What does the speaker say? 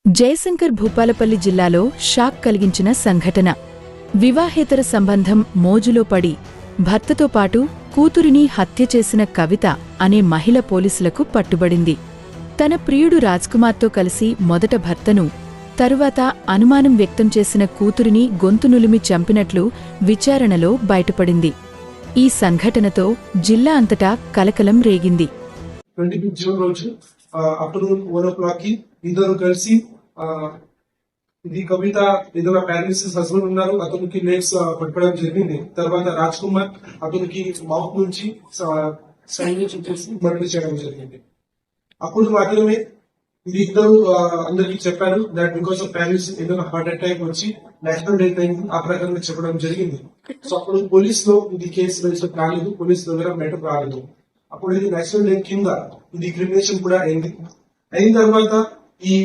జయశంకర్ భూపాలపల్లి జిల్లాలో షాక్ కలిగించిన సంఘటన. వివాహేతర సంబంధం మోజులో పడి భర్తతో పాటు కూతురిని హత్య చేసిన కవిత అనే మహిళ పోలీసులకు పట్టుబడింది. తన ప్రియుడు రాజ్కుమార్తో కలిసి మొదట భర్తను, తరువాత అనుమానం వ్యక్తం చేసిన కూతురిని గొంతు నులిమి చంపినట్లు విచారణలో బయటపడింది. ఈ సంఘటనతో జిల్లా అంతటా కలకలం రేగింది. 25 జూన్ రోజు ఆఫ్టర్నూన్ 1 o'clock కి ఇద్దరు కలిసి ఇది కవిత ఏదైనా పారాలిసిస్ హస్బెండ్ ఉన్నారు, అతనికి లెగ్స్ పడిపోవడం జరిగింది. తర్వాత రాజ్ కుమార్ అతనికి మౌత్ నుంచి సైనింగ్ చేసి మర్డర్ చేయడం జరిగింది. అప్పుడు మాత్రమే ఇది ఇద్దరు అందరికి చెప్పారు దట్ బికాస్ ఆఫ్ పారాలిసిస్ ఏదైనా హార్ట్ అటాక్ వచ్చి నేషనల్ డెత్ అయింది, ఆ ప్రకారంగా చెప్పడం జరిగింది. సో అప్పుడు పోలీస్ లో ఇది కేసు రిజిస్టర్ కాలేదు, పోలీస్ దగ్గర మ్యాటర్ రాలేదు. అప్పుడు ఇది నేషనల్ డెత్ కింద ఇది క్రిమినేషన్ కూడా అయింది. అయిన తర్వాత ఈ